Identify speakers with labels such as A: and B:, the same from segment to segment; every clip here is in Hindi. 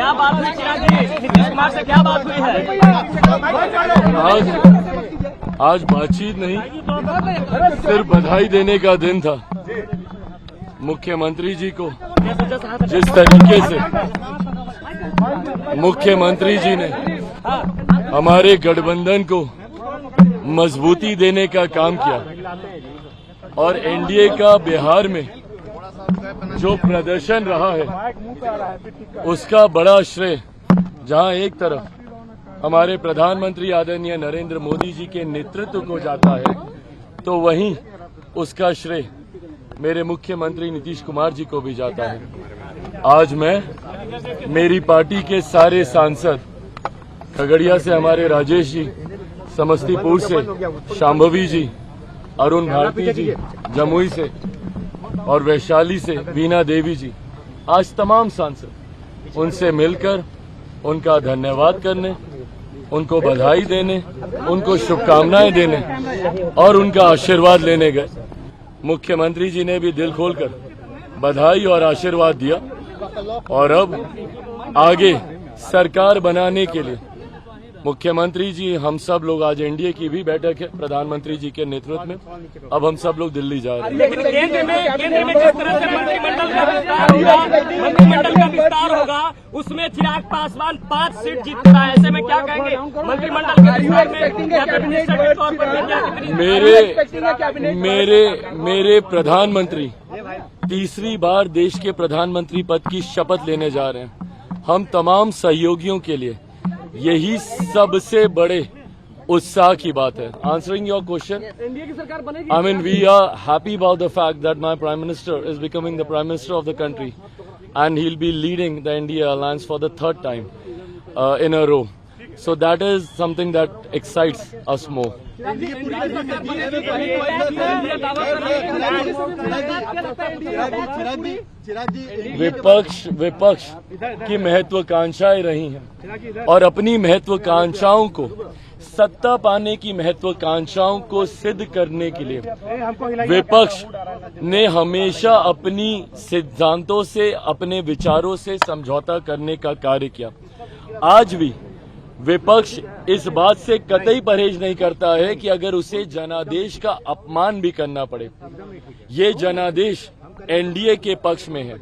A: क्या बात हुई चिराग जी? नीतीश कुमार से क्या बात हुई है?
B: आज बातचीत नहीं, सिर्फ बधाई देने का दिन था। मुख्यमंत्री जी को जिस तरीके से मुख्यमंत्री जी ने हमारे गठबंधन को मजबूती देने का काम किया और एनडीए का बिहार में जो प्रदर्शन रहा है उसका बड़ा श्रेय जहां एक तरफ हमारे प्रधानमंत्री आदरणीय नरेंद्र मोदी जी के नेतृत्व को जाता है, तो वहीं उसका श्रेय मेरे मुख्यमंत्री नीतीश कुमार जी को भी जाता है। आज मैं मेरी पार्टी के सारे सांसद, खगड़िया से हमारे राजेश जी, समस्तीपुर से शांभवी जी, अरुण भारती जी, जमुई से और वैशाली से वीना देवी जी, आज तमाम सांसद उनसे मिलकर उनका धन्यवाद करने, उनको बधाई देने, उनको शुभकामनाएं देने और उनका आशीर्वाद लेने गए। मुख्यमंत्री जी ने भी दिल खोलकर बधाई और आशीर्वाद दिया और अब आगे सरकार बनाने के लिए मुख्यमंत्री जी, हम सब लोग, आज एनडीए की भी बैठक है प्रधानमंत्री जी के नेतृत्व में, अब हम सब लोग दिल्ली जा रहे हैं।
A: लेकिन केंद्र में जिस तरह से मंत्रिमंडल का विस्तार होगा उसमें चिराग पासवान 5 सीट जीत रहा है, ऐसे में क्या कहेंगे मंत्रिमंडल के विस्तार में?
B: मेरे प्रधानमंत्री तीसरी बार देश के प्रधानमंत्री पद की शपथ लेने जा रहे हैं। हम तमाम सहयोगियों के लिए यही सबसे बड़े उत्साह की बात है। Answering your question, I mean, we are happy about the fact that my Prime Minister is becoming the Prime Minister of the country and he'll be leading the NDA alliance for the 3rd time in a row. So that is something that excites us more. विपक्ष की महत्वाकांक्षाएं रही हैं और अपनी महत्वाकांक्षाओं को, सत्ता पाने की महत्वाकांक्षाओं को सिद्ध करने के लिए विपक्ष ने हमेशा अपनी सिद्धांतों से, अपने विचारों से समझौता करने का कार्य किया। आज भी विपक्ष इस बात से कतई परहेज नहीं करता है कि अगर उसे जनादेश का अपमान भी करना पड़े। ये जनादेश एनडीए के पक्ष में है।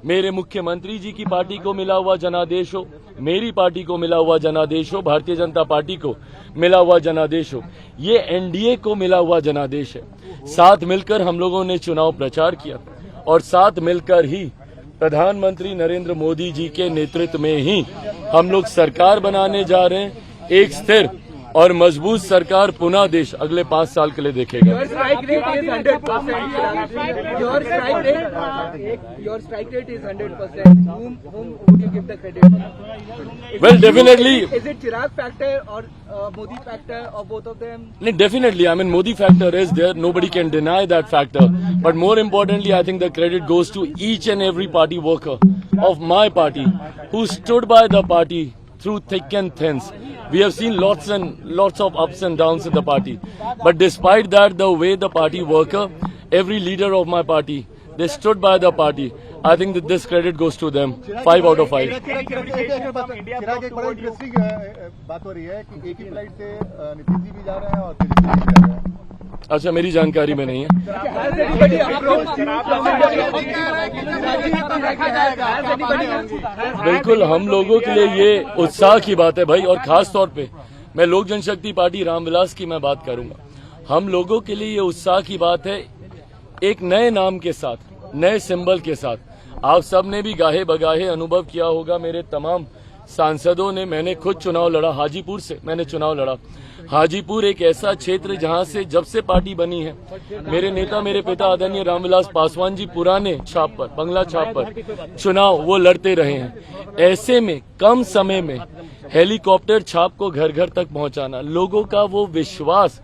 B: मेरे मुख्यमंत्री जी की पार्टी को मिला हुआ जनादेश हो, मेरी पार्टी को मिला हुआ जनादेश हो, भारतीय जनता पार्टी को मिला हुआ जनादेश हो, ये एनडीए को मिला हुआ जनादेश है। साथ मिलकर हम लोगों ने चुनाव प्रचार किया और साथ मिलकर ही प्रधानमंत्री नरेंद्र मोदी जी के नेतृत्व में ही हम लोग सरकार बनाने जा रहे हैं। एक स्थिर और मजबूत सरकार पुनः देश अगले 5 साल के लिए देखेगा।
C: Your strike rate is 100%. Your strike rate is 100%. Whom would you give the credit?
B: Well, definitely.
C: Is it Chirag factor or Modi factor or both of them?
B: Definitely. I mean, Modi factor is there. Nobody can deny that factor. But more importantly, I think the credit goes to each and every party worker of my party who stood by the party through thick and thin. We have seen lots of ups and downs in the party. But despite that, the way the party worker, every leader of my party, they stood by the party. I think that this credit goes to them. 5 out of 5.
D: चिराग, एक बड़ा इंटरेस्टिंग बात हो रही है कि एक ही फ्लाइट से नीतीश जी भी जा रहे हैं और तेजस्वी जी भी जा रहे हैं।
B: अच्छा, मेरी जानकारी में नहीं है। बिल्कुल, हम लोगों के लिए ये उत्साह की बात है भाई, और खास तौर पे मैं लोक जनशक्ति पार्टी रामविलास की मैं बात करूंगा। हम लोगों के लिए ये उत्साह की बात है, एक नए नाम के साथ, नए सिंबल के साथ। आप सब ने भी गाहे बगाहे अनुभव किया होगा, मेरे तमाम सांसदों ने, मैंने खुद चुनाव लड़ा, हाजीपुर से मैंने चुनाव लड़ा। हाजीपुर एक ऐसा क्षेत्र जहां से जब से पार्टी बनी है, मेरे नेता, मेरे पिता आदरणीय रामविलास पासवान जी पुराने छाप पर, बंगला छाप पर चुनाव वो लड़ते रहे हैं। ऐसे में कम समय में हेलीकॉप्टर छाप को घर घर तक पहुंचाना, लोगों का वो विश्वास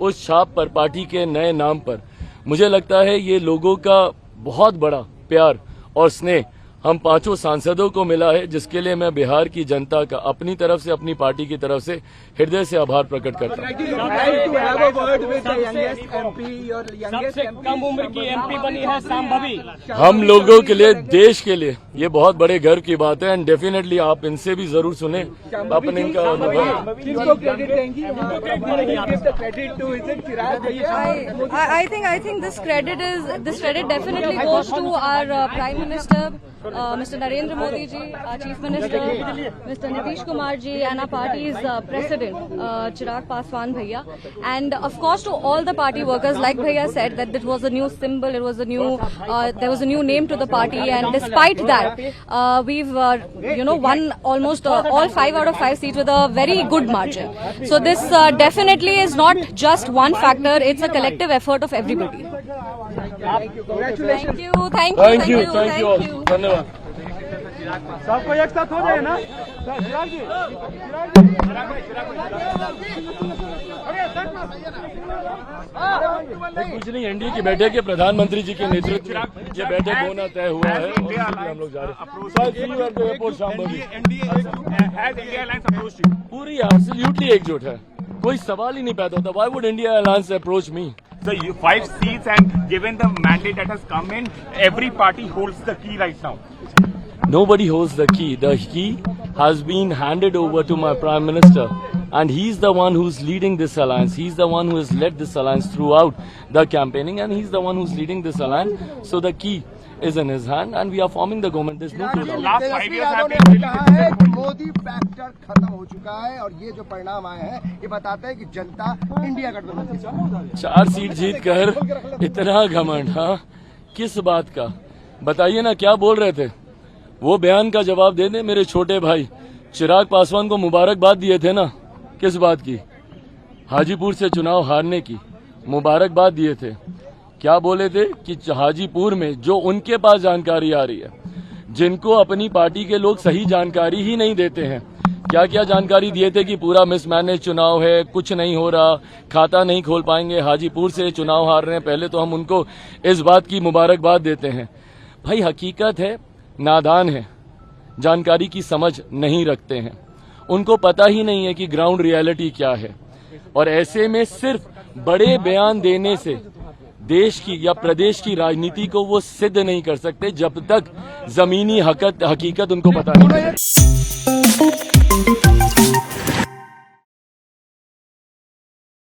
B: उस छाप पर, पार्टी के नए नाम पर, मुझे लगता है ये लोगों का बहुत बड़ा प्यार और स्नेह हम 5 सांसदों को मिला है, जिसके लिए मैं बिहार की जनता का अपनी तरफ से, अपनी पार्टी की तरफ से हृदय से आभार प्रकट करता हूँ।
A: सबसे कम उम्र की एमपी बनी है शांभवी।
B: हम लोगों के लिए, देश के लिए ये बहुत बड़े गर्व की बात है एंड डेफिनेटली आप इनसे भी जरूर सुने अपने इनका अनुभव।
C: किसको क्रेडिट देंगी? Give the credit to, is it Chirag Bhaiya?
E: I think this credit definitely goes to our Prime Minister, Mr. Narendra Modi ji, our Chief Minister, Mr. Nitish Kumar ji, and our party's President, Chirag Paswan Bhaiya, and of course to all the party workers. Like Bhaiya said, that it was a new symbol, it was a new, there was a new name to the party, and despite that, we've won almost all 5 out of 5 seats with a very good margin. So this definitely is not just one factor; it's a collective effort of everybody.
C: Congratulations.
E: Thank you.
B: धन्यवाद।
C: सबको एक साथ हो जाए ना?
B: कुछ नहीं, एनडीए की बैठक के प्रधानमंत्री जी के नेतृत्व में ये बैठक होना तय हुआ है और हम लोग जा रहे हैं। पूरी एब्सोल्युटली एकजुट है, कोई सवाल ही नहीं पैदा होता। Why would India Alliance approach me?
F: So you 5 seats, and given the mandate that has come in, every party holds the key right now.
B: Nobody holds the key. The key has been handed over to my Prime Minister, and he's the one who's leading this alliance. He's the one who has led this alliance throughout the campaigning, and he's the one who's leading this alliance. So the key is in his hand, and we are forming the government. There's no doubt.
F: Last 5 years have been really difficult.
G: Modi factor खत्म हो चुका है और ये जो परिणाम आए हैं ये बताते हैं कि जनता इंडिया गठबंधन के साथ
B: 4 सीट जीत कर इतना घमंड, हाँ, किस बात का? बताइए ना, क्या बोल रहे थे? वो बयान का जवाब दे दे। मेरे छोटे भाई चिराग पासवान को मुबारकबाद दिए थे ना, किस बात की? हाजीपुर से चुनाव हारने की मुबारकबाद दिए थे। क्या बोले थे कि हाजीपुर में जो उनके पास जानकारी आ रही है, जिनको अपनी पार्टी के लोग सही जानकारी ही नहीं देते हैं, क्या क्या जानकारी दिए थे कि पूरा मिसमैनेज चुनाव है, कुछ नहीं हो रहा, खाता नहीं खोल पाएंगे, हाजीपुर से चुनाव हार रहे हैं। पहले तो हम उनको इस बात की मुबारकबाद देते हैं। भाई हकीकत है, नादान है, जानकारी की समझ नहीं रखते हैं, उनको पता ही नहीं है कि ग्राउंड रियलिटी क्या है। और ऐसे में सिर्फ बड़े बयान देने से देश की या प्रदेश की राजनीति को वो सिद्ध नहीं कर सकते जब तक जमीनी हकीकत उनको पता नहीं।